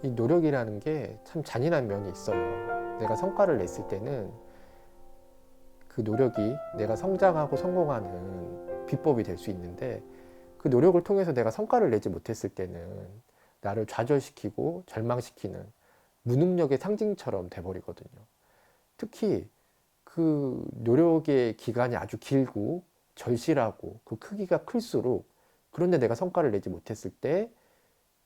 이 노력이라는 게 참 잔인한 면이 있어요. 내가 성과를 냈을 때는 그 노력이 내가 성장하고 성공하는 비법이 될 수 있는데, 그 노력을 통해서 내가 성과를 내지 못했을 때는 나를 좌절시키고 절망시키는 무능력의 상징처럼 돼버리거든요. 특히 그 노력의 기간이 아주 길고 절실하고 그 크기가 클수록, 그런데 내가 성과를 내지 못했을 때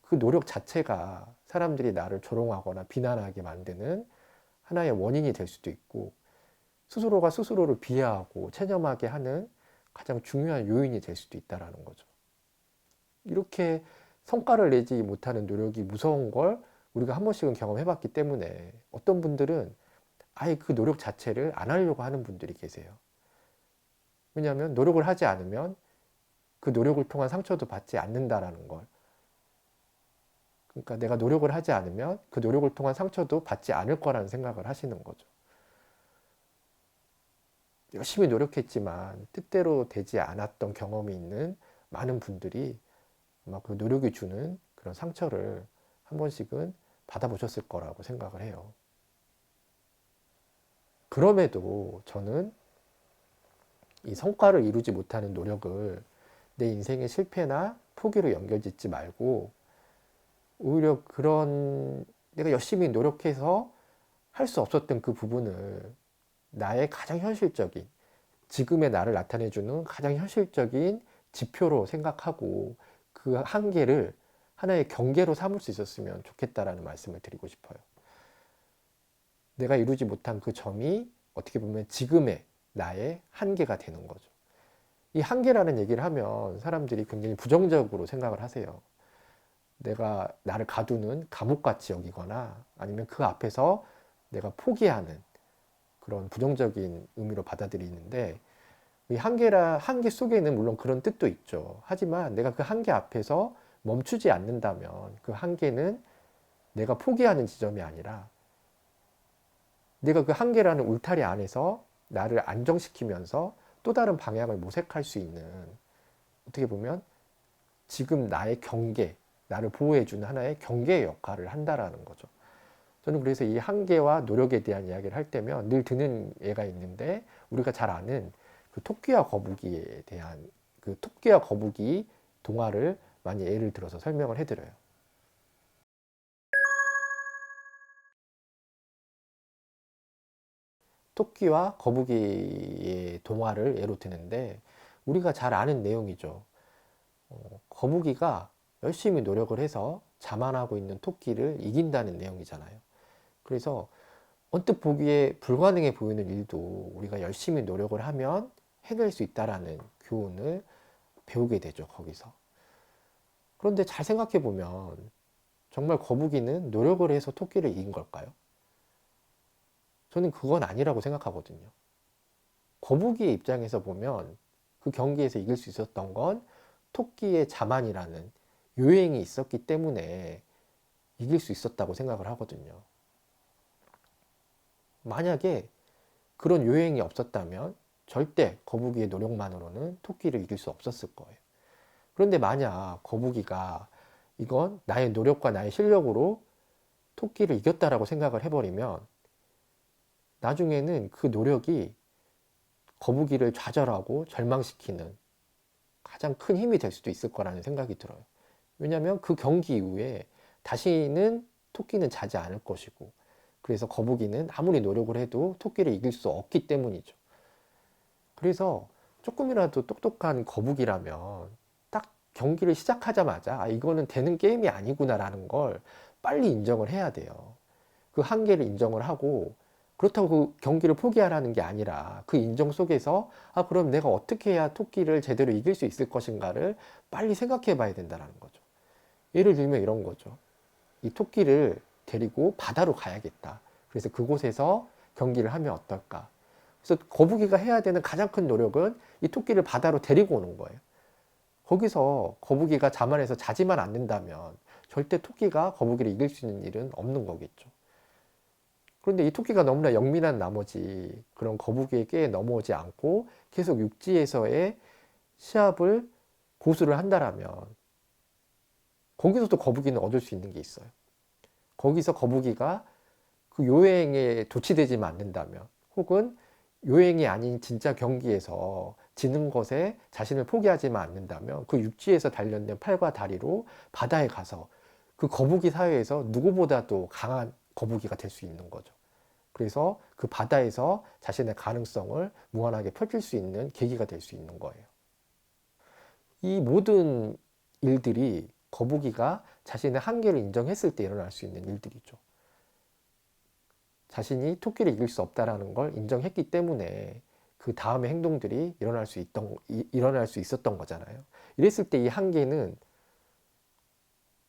그 노력 자체가 사람들이 나를 조롱하거나 비난하게 만드는 하나의 원인이 될 수도 있고, 스스로가 스스로를 비하하고 체념하게 하는 가장 중요한 요인이 될 수도 있다는 거죠. 이렇게 성과를 내지 못하는 노력이 무서운 걸 우리가 한 번씩은 경험해 봤기 때문에, 어떤 분들은 아예 그 노력 자체를 안 하려고 하는 분들이 계세요. 왜냐하면 노력을 하지 않으면 그 노력을 통한 상처도 받지 않는다라는 걸. 그러니까 내가 노력을 하지 않으면 그 노력을 통한 상처도 받지 않을 거라는 생각을 하시는 거죠. 열심히 노력했지만 뜻대로 되지 않았던 경험이 있는 많은 분들이 아마 그 노력이 주는 그런 상처를 한 번씩은 받아보셨을 거라고 생각을 해요. 그럼에도 저는 이 성과를 이루지 못하는 노력을 내 인생의 실패나 포기로 연결짓지 말고, 오히려 그런 내가 열심히 노력해서 할 수 없었던 그 부분을 나의 가장 현실적인, 지금의 나를 나타내주는 가장 현실적인 지표로 생각하고, 그 한계를 하나의 경계로 삼을 수 있었으면 좋겠다라는 말씀을 드리고 싶어요. 내가 이루지 못한 그 점이 어떻게 보면 지금의 나의 한계가 되는 거죠. 이 한계라는 얘기를 하면 사람들이 굉장히 부정적으로 생각을 하세요. 내가 나를 가두는 감옥같이 여기거나, 아니면 그 앞에서 내가 포기하는 그런 부정적인 의미로 받아들이는데, 이 한계 속에는 물론 그런 뜻도 있죠. 하지만 내가 그 한계 앞에서 멈추지 않는다면 그 한계는 내가 포기하는 지점이 아니라, 내가 그 한계라는 울타리 안에서 나를 안정시키면서 또 다른 방향을 모색할 수 있는, 어떻게 보면 지금 나의 경계, 나를 보호해주는 하나의 경계의 역할을 한다라는 거죠. 저는 그래서 이 한계와 노력에 대한 이야기를 할 때면 늘 드는 예가 있는데, 우리가 잘 아는 그 토끼와 거북이에 대한, 그 토끼와 거북이 동화를 많이 예를 들어서 설명을 해드려요. 토끼와 거북이의 동화를 예로 드는데, 우리가 잘 아는 내용이죠. 거북이가 열심히 노력을 해서 자만하고 있는 토끼를 이긴다는 내용이잖아요. 그래서 언뜻 보기에 불가능해 보이는 일도 우리가 열심히 노력을 하면 해낼 수 있다라는 교훈을 배우게 되죠, 거기서. 그런데 잘 생각해 보면 정말 거북이는 노력을 해서 토끼를 이긴 걸까요? 저는 그건 아니라고 생각하거든요. 거북이의 입장에서 보면 그 경기에서 이길 수 있었던 건 토끼의 자만이라는 요행이 있었기 때문에 이길 수 있었다고 생각을 하거든요. 만약에 그런 요행이 없었다면 절대 거북이의 노력만으로는 토끼를 이길 수 없었을 거예요. 그런데 만약 거북이가 이건 나의 노력과 나의 실력으로 토끼를 이겼다라고 생각을 해버리면, 나중에는 그 노력이 거북이를 좌절하고 절망시키는 가장 큰 힘이 될 수도 있을 거라는 생각이 들어요. 왜냐하면 그 경기 이후에 다시는 토끼는 자지 않을 것이고, 그래서 거북이는 아무리 노력을 해도 토끼를 이길 수 없기 때문이죠. 그래서 조금이라도 똑똑한 거북이라면 딱 경기를 시작하자마자 이거는 되는 게임이 아니구나라는 걸 빨리 인정을 해야 돼요. 그 한계를 인정을 하고, 그렇다고 그 경기를 포기하라는 게 아니라 그 인정 속에서 그럼 내가 어떻게 해야 토끼를 제대로 이길 수 있을 것인가를 빨리 생각해 봐야 된다는 거죠. 예를 들면 이런 거죠. 이 토끼를 데리고 바다로 가야겠다. 그래서 그곳에서 경기를 하면 어떨까? 그래서 거북이가 해야 되는 가장 큰 노력은 이 토끼를 바다로 데리고 오는 거예요. 거기서 거북이가 자만해서 자지만 않는다면 절대 토끼가 거북이를 이길 수 있는 일은 없는 거겠죠. 그런데 이 토끼가 너무나 영민한 나머지 그런 거북이의 꾀에 넘어오지 않고 계속 육지에서의 시합을 고수를 한다라면, 거기서도 거북이는 얻을 수 있는 게 있어요. 거기서 거북이가 그 요행에 도취되지만 않는다면, 혹은 요행이 아닌 진짜 경기에서 지는 것에 자신을 포기하지만 않는다면, 그 육지에서 단련된 팔과 다리로 바다에 가서 그 거북이 사회에서 누구보다도 강한 거북이가 될 수 있는 거죠. 그래서 그 바다에서 자신의 가능성을 무한하게 펼칠 수 있는 계기가 될 수 있는 거예요. 이 모든 일들이 거북이가 자신의 한계를 인정했을 때 일어날 수 있는 일들이죠. 자신이 토끼를 이길 수 없다라는 걸 인정했기 때문에 그 다음의 행동들이 일어날 수 있었던 거잖아요. 이랬을 때 이 한계는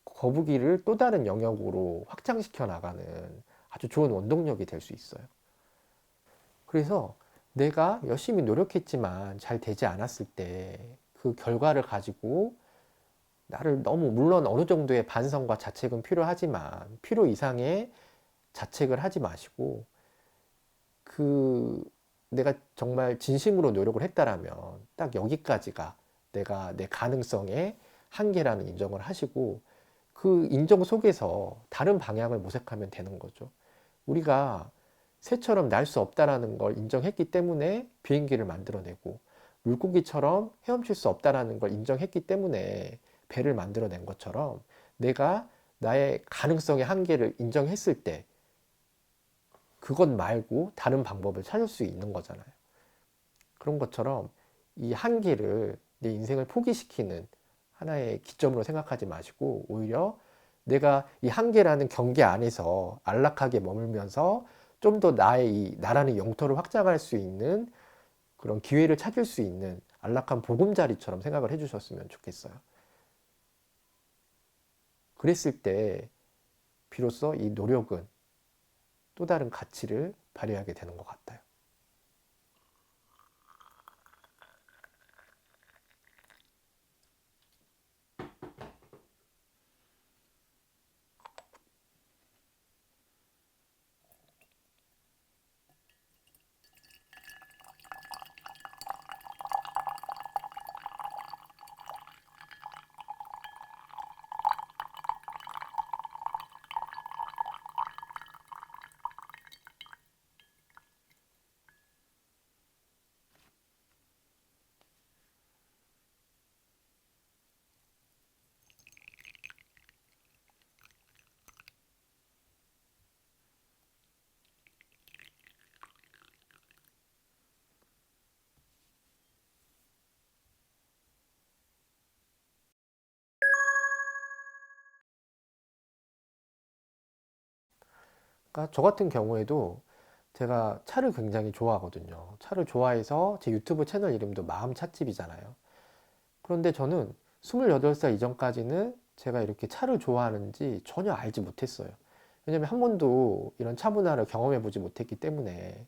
거북이를 또 다른 영역으로 확장시켜 나가는 아주 좋은 원동력이 될 수 있어요. 그래서 내가 열심히 노력했지만 잘 되지 않았을 때 그 결과를 가지고 나를 너무, 물론 어느 정도의 반성과 자책은 필요하지만 필요 이상의 자책을 하지 마시고, 그 내가 정말 진심으로 노력을 했다라면 딱 여기까지가 내가 내 가능성의 한계라는 인정을 하시고, 그 인정 속에서 다른 방향을 모색하면 되는 거죠. 우리가 새처럼 날 수 없다라는 걸 인정했기 때문에 비행기를 만들어내고, 물고기처럼 헤엄칠 수 없다라는 걸 인정했기 때문에 배를 만들어낸 것처럼, 내가 나의 가능성의 한계를 인정했을 때 그것 말고 다른 방법을 찾을 수 있는 거잖아요. 그런 것처럼 이 한계를 내 인생을 포기시키는 하나의 기점으로 생각하지 마시고, 오히려 내가 이 한계라는 경계 안에서 안락하게 머물면서 좀 더 나라는 영토를 확장할 수 있는 그런 기회를 찾을 수 있는 안락한 보금자리처럼 생각을 해주셨으면 좋겠어요. 그랬을 때 비로소 이 노력은 또 다른 가치를 발휘하게 되는 것 같아요. 그러니까 저 같은 경우에도 제가 차를 굉장히 좋아하거든요. 차를 좋아해서 제 유튜브 채널 이름도 마음 찻집이잖아요. 그런데 저는 28살 이전까지는 제가 이렇게 차를 좋아하는지 전혀 알지 못했어요. 왜냐면 한 번도 이런 차 문화를 경험해 보지 못했기 때문에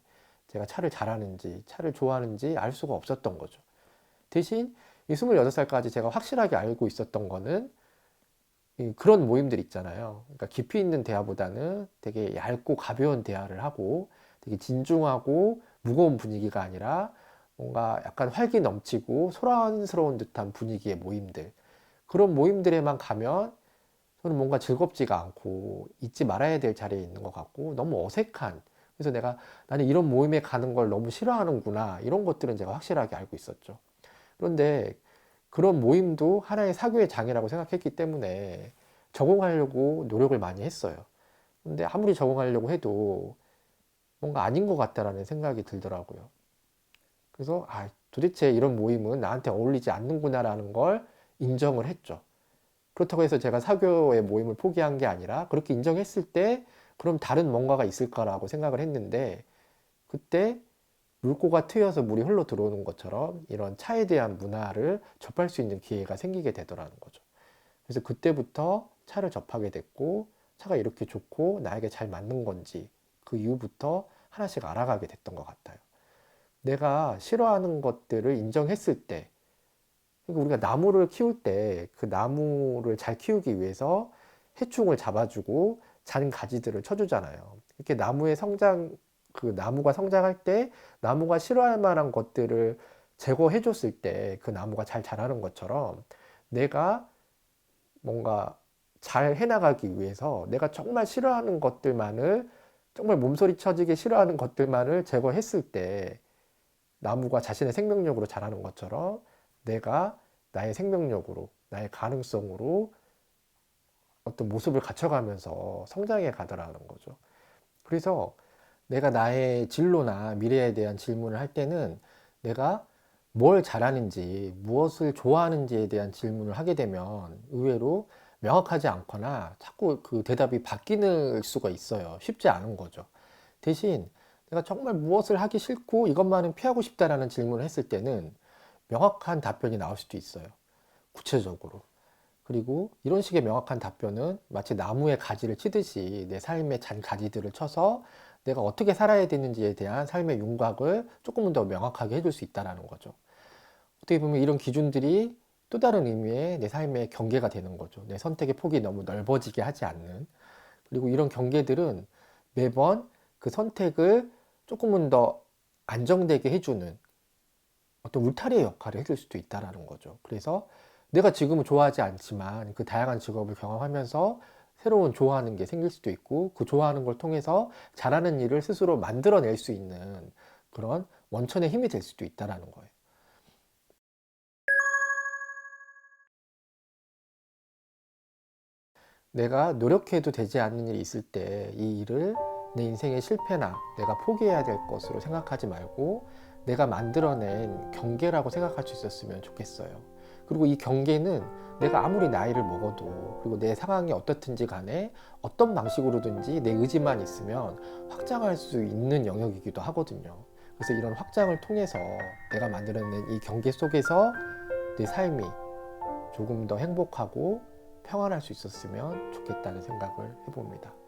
제가 차를 잘하는지 차를 좋아하는지 알 수가 없었던 거죠. 대신 이 28살까지 제가 확실하게 알고 있었던 거는 그런 모임들 있잖아요. 그러니까 깊이 있는 대화보다는 되게 얇고 가벼운 대화를 하고, 되게 진중하고 무거운 분위기가 아니라 뭔가 약간 활기 넘치고 소란스러운 듯한 분위기의 모임들. 그런 모임들에만 가면 저는 뭔가 즐겁지가 않고 잊지 말아야 될 자리에 있는 것 같고 너무 어색한, 그래서 나는 이런 모임에 가는 걸 너무 싫어하는구나, 이런 것들은 제가 확실하게 알고 있었죠. 그런데 그런 모임도 하나의 사교의 장이라고 생각했기 때문에 적응하려고 노력을 많이 했어요. 근데 아무리 적응하려고 해도 뭔가 아닌 것 같다라는 생각이 들더라고요. 그래서 도대체 이런 모임은 나한테 어울리지 않는구나라는 걸 인정을 했죠. 그렇다고 해서 제가 사교의 모임을 포기한 게 아니라, 그렇게 인정했을 때 그럼 다른 뭔가가 있을까라고 생각을 했는데, 그때 물고가 트여서 물이 흘러 들어오는 것처럼 이런 차에 대한 문화를 접할 수 있는 기회가 생기게 되더라는 거죠. 그래서 그때부터 차를 접하게 됐고, 차가 이렇게 좋고 나에게 잘 맞는 건지 그 이후부터 하나씩 알아가게 됐던 것 같아요. 내가 싫어하는 것들을 인정했을 때, 그러니까 우리가 나무를 키울 때 그 나무를 잘 키우기 위해서 해충을 잡아주고 잔 가지들을 쳐주잖아요. 이렇게 그 나무가 성장할 때 나무가 싫어할 만한 것들을 제거해 줬을 때 그 나무가 잘 자라는 것처럼, 내가 뭔가 잘 해나가기 위해서 내가 정말 싫어하는 것들만을, 정말 몸소리 쳐지게 싫어하는 것들만을 제거했을 때 나무가 자신의 생명력으로 자라는 것처럼 내가 나의 생명력으로, 나의 가능성으로 어떤 모습을 갖춰가면서 성장해 가더라는 거죠. 그래서 내가 나의 진로나 미래에 대한 질문을 할 때는 내가 뭘 잘하는지, 무엇을 좋아하는지에 대한 질문을 하게 되면 의외로 명확하지 않거나 자꾸 그 대답이 바뀌는 수가 있어요. 쉽지 않은 거죠. 대신 내가 정말 무엇을 하기 싫고 이것만은 피하고 싶다라는 질문을 했을 때는 명확한 답변이 나올 수도 있어요. 구체적으로. 그리고 이런 식의 명확한 답변은 마치 나무에 가지를 치듯이 내 삶의 잔 가지들을 쳐서 내가 어떻게 살아야 되는지에 대한 삶의 윤곽을 조금은 더 명확하게 해줄 수 있다는 거죠. 어떻게 보면 이런 기준들이 또 다른 의미의 내 삶의 경계가 되는 거죠. 내 선택의 폭이 너무 넓어지게 하지 않는. 그리고 이런 경계들은 매번 그 선택을 조금은 더 안정되게 해주는 어떤 울타리의 역할을 해줄 수도 있다는 거죠. 그래서 내가 지금은 좋아하지 않지만 그 다양한 직업을 경험하면서 새로운 좋아하는 게 생길 수도 있고 그 좋아하는 걸 통해서 잘하는 일을 스스로 만들어낼 수 있는 그런 원천의 힘이 될 수도 있다는 거예요. 내가 노력해도 되지 않는 일이 있을 때 이 일을 내 인생의 실패나 내가 포기해야 될 것으로 생각하지 말고 내가 만들어낸 경계라고 생각할 수 있었으면 좋겠어요. 그리고 이 경계는 내가 아무리 나이를 먹어도 그리고 내 상황이 어떻든지 간에 어떤 방식으로든지 내 의지만 있으면 확장할 수 있는 영역이기도 하거든요. 그래서 이런 확장을 통해서 내가 만들어낸 이 경계 속에서 내 삶이 조금 더 행복하고 평안할 수 있었으면 좋겠다는 생각을 해봅니다.